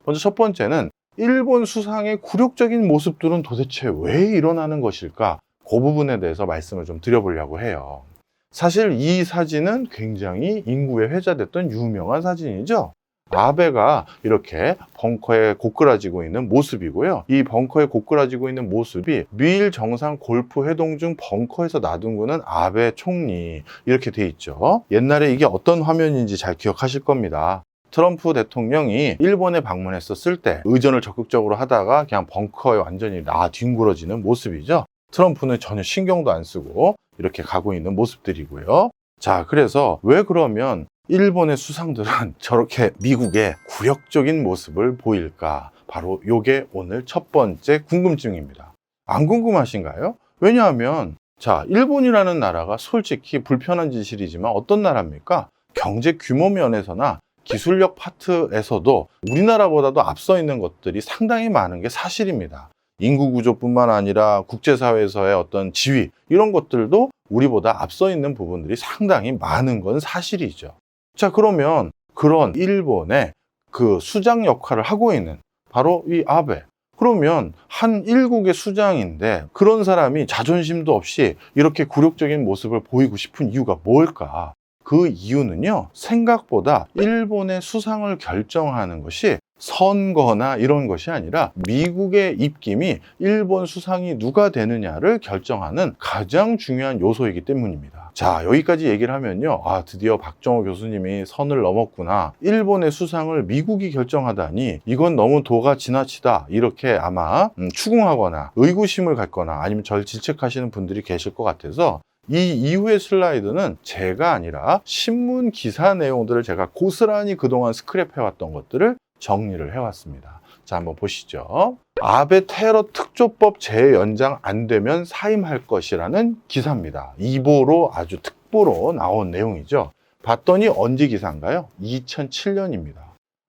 먼저 첫 번째는 일본 수상의 굴욕적인 모습들은 도대체 왜 일어나는 것일까? 그 부분에 대해서 말씀을 좀 드려보려고 해요. 사실 이 사진은 굉장히 인구에 회자됐던 유명한 사진이죠. 아베가 이렇게 벙커에 고꾸라지고 있는 모습이고요. 이 벙커에 고꾸라지고 있는 모습이 미일 정상 골프 회동 중 벙커에서 놔둔 아베 총리 이렇게 돼 있죠. 옛날에 이게 어떤 화면인지 잘 기억하실 겁니다. 트럼프 대통령이 일본에 방문했었을 때 의전을 적극적으로 하다가 그냥 벙커에 완전히 뒹굴어지는 모습이죠. 트럼프는 전혀 신경도 안 쓰고 이렇게 가고 있는 모습들이고요. 자, 그래서 왜 그러면 일본의 수상들은 저렇게 미국의 굴욕적인 모습을 보일까? 바로 요게 오늘 첫 번째 궁금증입니다. 안 궁금하신가요? 왜냐하면 자, 일본이라는 나라가 솔직히 불편한 진실이지만 어떤 나라입니까? 경제 규모 면에서나 기술력 파트에서도 우리나라보다도 앞서 있는 것들이 상당히 많은 게 사실입니다. 인구 구조뿐만 아니라 국제사회에서의 어떤 지위 이런 것들도 우리보다 앞서 있는 부분들이 상당히 많은 건 사실이죠. 자, 그러면 그런 일본의 그 수장 역할을 하고 있는 바로 이 아베, 그러면 한 일국의 수장인데 그런 사람이 자존심도 없이 이렇게 굴욕적인 모습을 보이고 싶은 이유가 뭘까? 그 이유는요, 생각보다 일본의 수상을 결정하는 것이 선거나 이런 것이 아니라 미국의 입김이 일본 수상이 누가 되느냐를 결정하는 가장 중요한 요소이기 때문입니다. 자, 여기까지 얘기를 하면요, 드디어 박정호 교수님이 선을 넘었구나, 일본의 수상을 미국이 결정하다니 이건 너무 도가 지나치다, 이렇게 아마 추궁하거나 의구심을 갖거나 아니면 절 질책하시는 분들이 계실 것 같아서 이 이후의 슬라이드는 제가 아니라 신문 기사 내용들을 제가 고스란히 그동안 스크랩해왔던 것들을 정리를 해왔습니다. 자, 한번 보시죠. 아베 테러 특조법 재연장 안 되면 사임할 것이라는 기사입니다. 이보로 아주 특보로 나온 내용이죠. 봤더니 언제 기사인가요? 2007년입니다.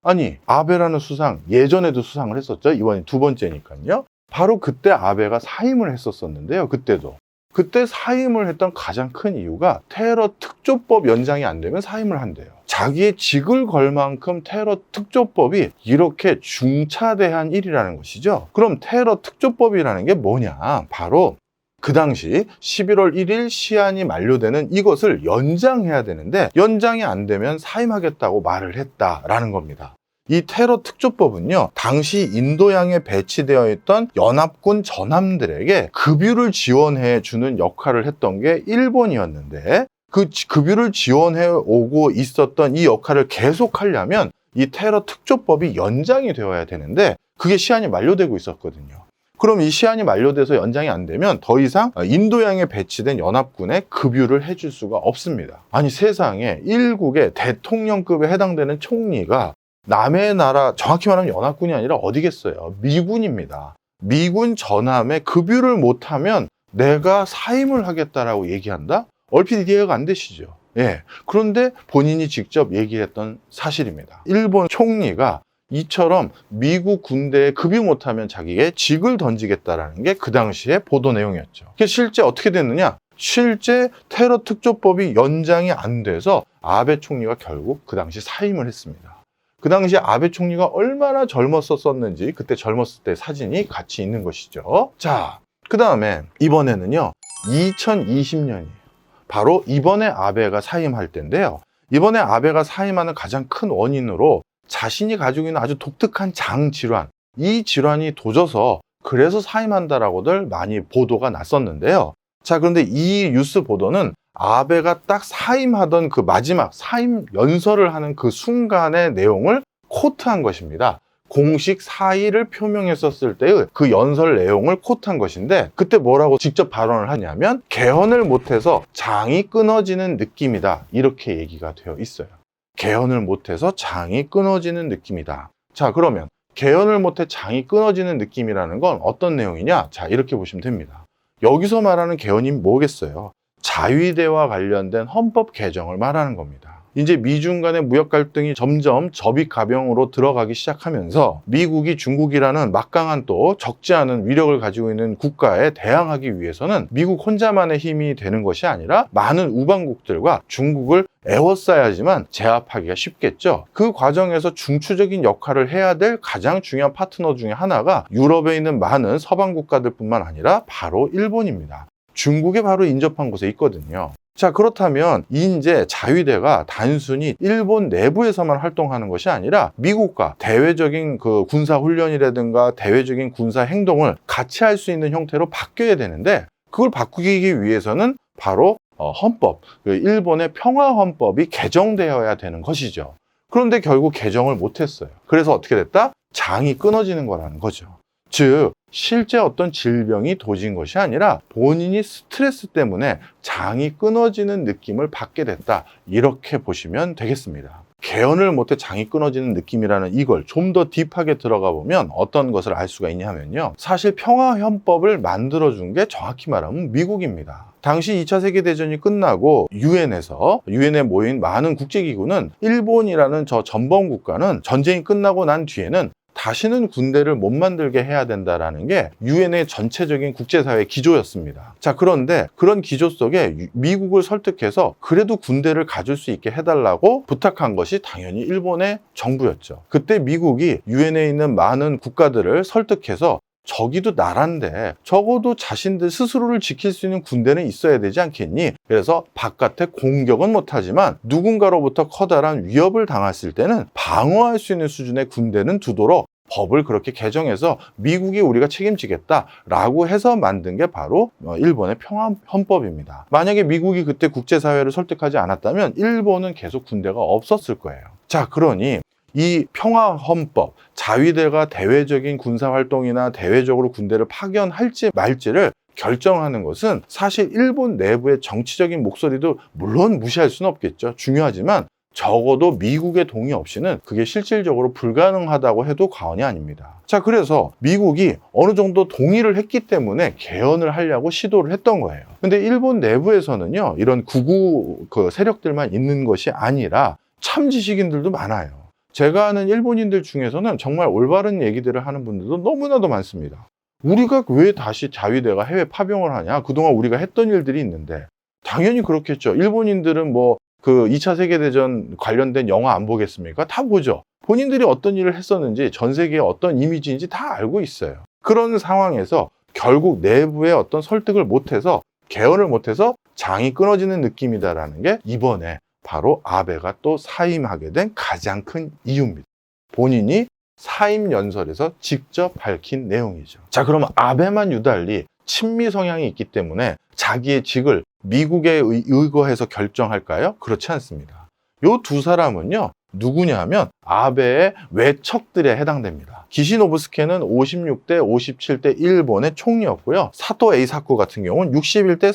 아니, 아베라는 수상 예전에도 수상을 했었죠. 이번이 두 번째니까요. 바로 그때 아베가 사임을 했었는데요. 그때 사임을 했던 가장 큰 이유가 테러 특조법 연장이 안 되면 사임을 한대요. 자기의 직을 걸 만큼 테러 특조법이 이렇게 중차대한 일이라는 것이죠. 그럼 테러 특조법이라는 게 뭐냐? 바로 그 당시 11월 1일 시한이 만료되는 이것을 연장해야 되는데 연장이 안 되면 사임하겠다고 말을 했다라는 겁니다. 이 테러 특조법은요, 당시 인도양에 배치되어 있던 연합군 전함들에게 급유를 지원해 주는 역할을 했던 게 일본이었는데, 그 급유를 지원해 오고 있었던 이 역할을 계속하려면 이 테러 특조법이 연장이 되어야 되는데 그게 시한이 만료되고 있었거든요. 그럼 이 시한이 만료돼서 연장이 안 되면 더 이상 인도양에 배치된 연합군에 급유를 해줄 수가 없습니다. 아니, 세상에 일국의 대통령급에 해당되는 총리가 남의 나라, 정확히 말하면 연합군이 아니라 어디겠어요? 미군입니다. 미군 전함에 급유를 못하면 내가 사임을 하겠다라고 얘기한다? 얼핏 이해가 안 되시죠? 예. 그런데 본인이 직접 얘기했던 사실입니다. 일본 총리가 이처럼 미국 군대에 급유 못하면 자기의 직을 던지겠다라는 게 그 당시의 보도 내용이었죠. 그게 실제 어떻게 됐느냐? 실제 테러 특조법이 연장이 안 돼서 아베 총리가 결국 그 당시 사임을 했습니다. 그 당시 아베 총리가 얼마나 젊었었는지 그때 젊었을 때 사진이 같이 있는 것이죠. 자, 그 다음에 이번에는요, 2020년이에요. 바로 이번에 아베가 사임할 때인데요. 이번에 아베가 사임하는 가장 큰 원인으로 자신이 가지고 있는 아주 독특한 장 질환, 이 질환이 도져서 그래서 사임한다라고들 많이 보도가 났었는데요. 자, 그런데 이 뉴스 보도는 아베가 딱 사임하던 그 마지막 사임 연설을 하는 그 순간의 내용을 코트한 것입니다. 공식 사의를 표명했었을 때의 그 연설 내용을 코트한 것인데, 그때 뭐라고 직접 발언을 하냐면 개헌을 못해서 장이 끊어지는 느낌이다, 이렇게 얘기가 되어 있어요. 개헌을 못해서 장이 끊어지는 느낌이다. 자, 그러면 개헌을 못해 장이 끊어지는 느낌이라는 건 어떤 내용이냐? 자, 이렇게 보시면 됩니다. 여기서 말하는 개헌이 뭐겠어요? 자위대와 관련된 헌법 개정을 말하는 겁니다. 이제 미중 간의 무역 갈등이 점점 접이가병으로 들어가기 시작하면서 미국이 중국이라는 막강한 또 적지 않은 위력을 가지고 있는 국가에 대항하기 위해서는 미국 혼자만의 힘이 되는 것이 아니라 많은 우방국들과 중국을 에워싸야지만 제압하기가 쉽겠죠. 그 과정에서 중추적인 역할을 해야 될 가장 중요한 파트너 중에 하나가 유럽에 있는 많은 서방 국가들뿐만 아니라 바로 일본입니다. 중국에 바로 인접한 곳에 있거든요. 자, 그렇다면 이제 자위대가 단순히 일본 내부에서만 활동하는 것이 아니라 미국과 대외적인 그 군사 훈련이라든가 대외적인 군사 행동을 같이 할 수 있는 형태로 바뀌어야 되는데, 그걸 바꾸기 위해서는 바로 헌법, 일본의 평화헌법이 개정되어야 되는 것이죠. 그런데 결국 개정을 못했어요. 그래서 어떻게 됐다? 장이 끊어지는 거라는 거죠. 즉, 실제 어떤 질병이 도진 것이 아니라 본인이 스트레스 때문에 장이 끊어지는 느낌을 받게 됐다. 이렇게 보시면 되겠습니다. 개헌을 못해 장이 끊어지는 느낌이라는 이걸 좀 더 딥하게 들어가 보면 어떤 것을 알 수가 있냐면요. 사실 평화헌법을 만들어준 게 정확히 말하면 미국입니다. 당시 2차 세계대전이 끝나고 유엔에 모인 많은 국제기구는 일본이라는 저 전범 국가는 전쟁이 끝나고 난 뒤에는 다시는 군대를 못 만들게 해야 된다라는 게 유엔의 전체적인 국제사회 기조였습니다. 자, 그런데 그런 기조 속에 미국을 설득해서 그래도 군대를 가질 수 있게 해달라고 부탁한 것이 당연히 일본의 정부였죠. 그때 미국이 유엔에 있는 많은 국가들을 설득해서 저기도 나라인데 적어도 자신들 스스로를 지킬 수 있는 군대는 있어야 되지 않겠니? 그래서 바깥에 공격은 못하지만 누군가로부터 커다란 위협을 당했을 때는 방어할 수 있는 수준의 군대는 두도록 법을 그렇게 개정해서 미국이 우리가 책임지겠다라고 해서 만든 게 바로 일본의 평화헌법입니다. 만약에 미국이 그때 국제사회를 설득하지 않았다면 일본은 계속 군대가 없었을 거예요. 자, 그러니 이 평화헌법, 자위대가 대외적인 군사활동이나 대외적으로 군대를 파견할지 말지를 결정하는 것은 사실 일본 내부의 정치적인 목소리도 물론 무시할 수는 없겠죠. 중요하지만 적어도 미국의 동의 없이는 그게 실질적으로 불가능하다고 해도 과언이 아닙니다. 자, 그래서 미국이 어느 정도 동의를 했기 때문에 개헌을 하려고 시도를 했던 거예요. 근데 일본 내부에서는요, 이런 극우 세력들만 있는 것이 아니라 참 지식인들도 많아요. 제가 아는 일본인들 중에서는 정말 올바른 얘기들을 하는 분들도 너무나도 많습니다. 우리가 왜 다시 자위대가 해외 파병을 하냐? 그동안 우리가 했던 일들이 있는데. 당연히 그렇겠죠. 일본인들은 뭐 2차 세계대전 관련된 영화 안 보겠습니까? 다 보죠. 본인들이 어떤 일을 했었는지, 전 세계에 어떤 이미지인지 다 알고 있어요. 그런 상황에서 결국 내부의 어떤 설득을 못해서, 개헌을 못해서 장이 끊어지는 느낌이다라는 게 이번에 바로 아베가 또 사임하게 된 가장 큰 이유입니다. 본인이 사임 연설에서 직접 밝힌 내용이죠. 자, 그럼 아베만 유달리 친미 성향이 있기 때문에 자기의 직을 미국에 의거해서 결정할까요? 그렇지 않습니다. 이 두 사람은요, 누구냐 하면 아베의 외척들에 해당됩니다. 기시노부스케는 56대 57대 일본의 총리였고요. 사토 에이사쿠 같은 경우는 61대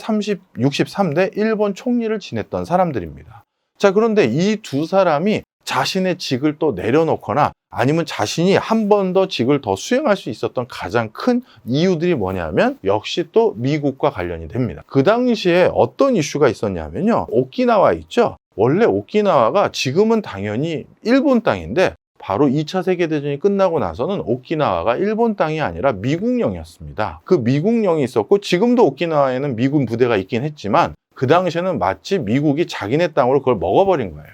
63대 일본 총리를 지냈던 사람들입니다. 자, 그런데 이 두 사람이 자신의 직을 또 내려놓거나 아니면 자신이 한 번 더 직을 더 수행할 수 있었던 가장 큰 이유들이 뭐냐면 역시 또 미국과 관련이 됩니다. 그 당시에 어떤 이슈가 있었냐면요, 오키나와 있죠. 원래 오키나와가 지금은 당연히 일본 땅인데 바로 2차 세계대전이 끝나고 나서는 오키나와가 일본 땅이 아니라 미국령이었습니다. 그 미국령이 있었고 지금도 오키나와에는 미군 부대가 있긴 했지만 그 당시에는 마치 미국이 자기네 땅으로 그걸 먹어버린 거예요.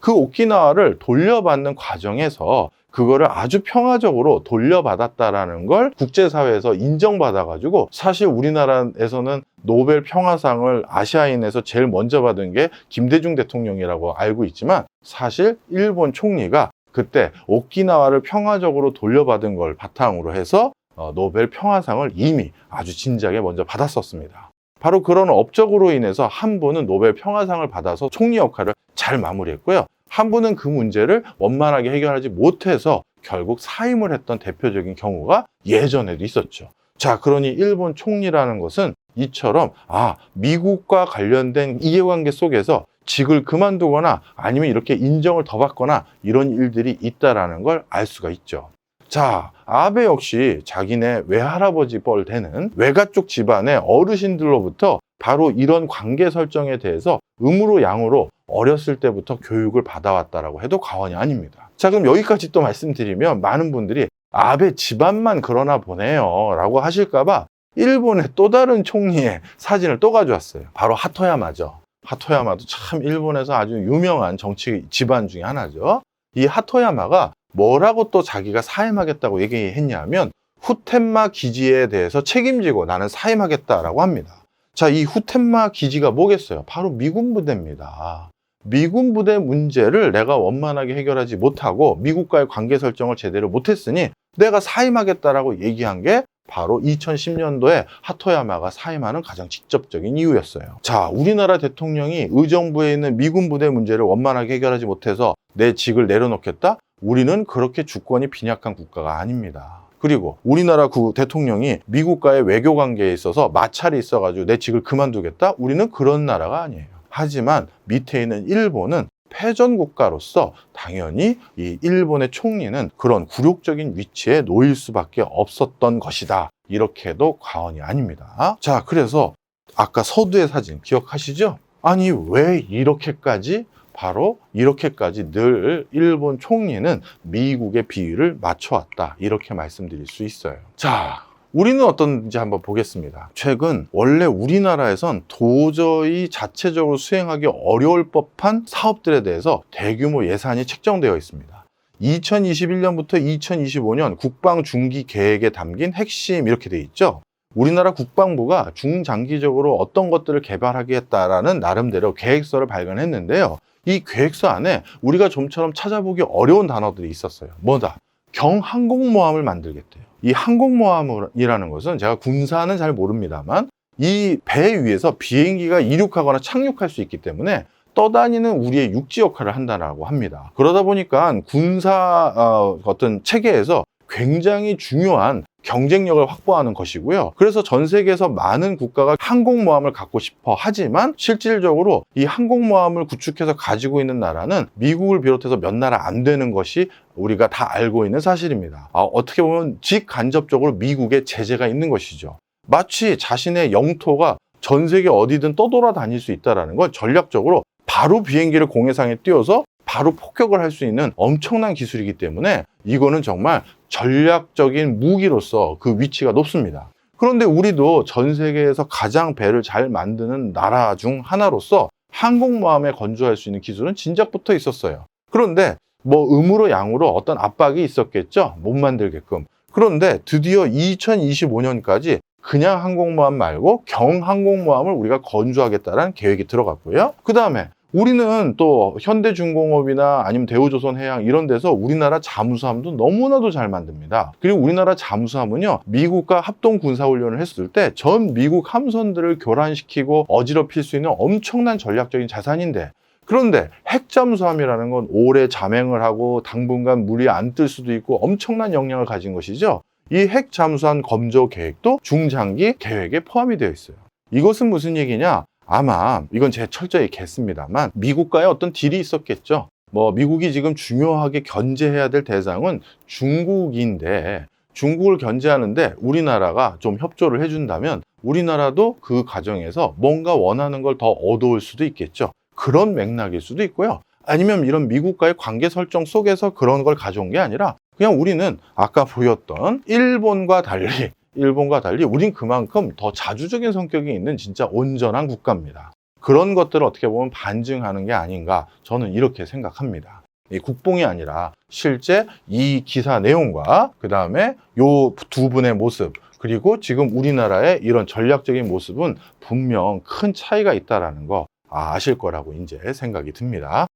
그 오키나와를 돌려받는 과정에서 그거를 아주 평화적으로 돌려받았다라는 걸 국제사회에서 인정받아가지고, 사실 우리나라에서는 노벨 평화상을 아시아인에서 제일 먼저 받은 게 김대중 대통령이라고 알고 있지만 사실 일본 총리가 그때 오키나와를 평화적으로 돌려받은 걸 바탕으로 해서 노벨 평화상을 이미 아주 진작에 먼저 받았었습니다. 바로 그런 업적으로 인해서 한 분은 노벨 평화상을 받아서 총리 역할을 잘 마무리했고요. 한 분은 그 문제를 원만하게 해결하지 못해서 결국 사임을 했던 대표적인 경우가 예전에도 있었죠. 자, 그러니 일본 총리라는 것은 이처럼 미국과 관련된 이해관계 속에서 직을 그만두거나 아니면 이렇게 인정을 더 받거나 이런 일들이 있다는 걸 알 수가 있죠. 자, 아베 역시 자기네 외할아버지 뻘 되는 외가 쪽 집안의 어르신들로부터 바로 이런 관계 설정에 대해서 음으로 양으로 어렸을 때부터 교육을 받아왔다라고 해도 과언이 아닙니다. 자, 그럼 여기까지 또 말씀드리면 많은 분들이 아베 집안만 그러나 보네요 라고 하실까봐 일본의 또 다른 총리의 사진을 또 가져왔어요. 바로 하토야마죠. 하토야마도 참 일본에서 아주 유명한 정치 집안 중에 하나죠. 이 하토야마가 뭐라고 또 자기가 사임하겠다고 얘기했냐면 후텐마 기지에 대해서 책임지고 나는 사임하겠다라고 합니다. 자, 이 후텐마 기지가 뭐겠어요? 바로 미군 부대입니다. 미군 부대 문제를 내가 원만하게 해결하지 못하고 미국과의 관계 설정을 제대로 못했으니 내가 사임하겠다라고 얘기한 게 바로 2010년도에 하토야마가 사임하는 가장 직접적인 이유였어요. 자, 우리나라 대통령이 의정부에 있는 미군 부대 문제를 원만하게 해결하지 못해서 내 직을 내려놓겠다? 우리는 그렇게 주권이 빈약한 국가가 아닙니다. 그리고 우리나라 대통령이 미국과의 외교 관계에 있어서 마찰이 있어가지고 내 직을 그만두겠다? 우리는 그런 나라가 아니에요. 하지만 밑에 있는 일본은 패전 국가로서 당연히 이 일본의 총리는 그런 굴욕적인 위치에 놓일 수밖에 없었던 것이다. 이렇게도 과언이 아닙니다. 자, 그래서 아까 서두의 사진 기억하시죠? 아니, 왜 이렇게까지 바로 이렇게까지 늘 일본 총리는 미국의 비위를 맞춰왔다. 이렇게 말씀드릴 수 있어요. 자, 우리는 어떤지 한번 보겠습니다. 최근 원래 우리나라에선 도저히 자체적으로 수행하기 어려울 법한 사업들에 대해서 대규모 예산이 책정되어 있습니다. 2021년부터 2025년 국방 중기 계획에 담긴 핵심 이렇게 돼 있죠. 우리나라 국방부가 중장기적으로 어떤 것들을 개발하겠다라는 나름대로 계획서를 발간했는데요. 이 계획서 안에 우리가 좀처럼 찾아보기 어려운 단어들이 있었어요. 뭐다? 경항공모함을 만들겠대요. 이 항공모함이라는 것은 제가 군사는 잘 모릅니다만 이 배 위에서 비행기가 이륙하거나 착륙할 수 있기 때문에 떠다니는 우리의 육지 역할을 한다고 합니다. 그러다 보니까 군사 어떤 체계에서 굉장히 중요한 경쟁력을 확보하는 것이고요. 그래서 전 세계에서 많은 국가가 항공모함을 갖고 싶어 하지만 실질적으로 이 항공모함을 구축해서 가지고 있는 나라는 미국을 비롯해서 몇 나라 안 되는 것이 우리가 다 알고 있는 사실입니다. 어떻게 보면 직간접적으로 미국의 제재가 있는 것이죠. 마치 자신의 영토가 전 세계 어디든 떠돌아다닐 수 있다는 걸 전략적으로 바로 비행기를 공해상에 띄워서 바로 폭격을 할 수 있는 엄청난 기술이기 때문에 이거는 정말 전략적인 무기로서 그 위치가 높습니다. 그런데 우리도 전 세계에서 가장 배를 잘 만드는 나라 중 하나로서 항공모함에 건조할 수 있는 기술은 진작부터 있었어요. 그런데 뭐 음으로 양으로 어떤 압박이 있었겠죠? 못 만들게끔. 그런데 드디어 2025년까지 그냥 항공모함 말고 경항공모함을 우리가 건조하겠다는 계획이 들어갔고요. 그 다음에 우리는 또 현대중공업이나 아니면 대우조선해양 이런 데서 우리나라 잠수함도 너무나도 잘 만듭니다. 그리고 우리나라 잠수함은요, 미국과 합동 군사훈련을 했을 때 전 미국 함선들을 교란시키고 어지럽힐 수 있는 엄청난 전략적인 자산인데, 그런데 핵잠수함이라는 건 오래 잠행을 하고 당분간 물이 안 뜰 수도 있고 엄청난 역량을 가진 것이죠. 이 핵잠수함 검조 계획도 중장기 계획에 포함이 되어 있어요. 이것은 무슨 얘기냐? 아마 이건 제가 철저히 겠습니다만 미국과의 어떤 딜이 있었겠죠. 뭐 미국이 지금 중요하게 견제해야 될 대상은 중국인데 중국을 견제하는데 우리나라가 좀 협조를 해준다면 우리나라도 그 과정에서 뭔가 원하는 걸 더 얻어올 수도 있겠죠. 그런 맥락일 수도 있고요. 아니면 이런 미국과의 관계 설정 속에서 그런 걸 가져온 게 아니라 그냥 우리는 아까 보였던 일본과 달리 우린 그만큼 더 자주적인 성격이 있는 진짜 온전한 국가입니다. 그런 것들을 어떻게 보면 반증하는 게 아닌가, 저는 이렇게 생각합니다. 이 국뽕이 아니라 실제 이 기사 내용과 그 다음에 요 두 분의 모습, 그리고 지금 우리나라의 이런 전략적인 모습은 분명 큰 차이가 있다는 거 아실 거라고 이제 생각이 듭니다.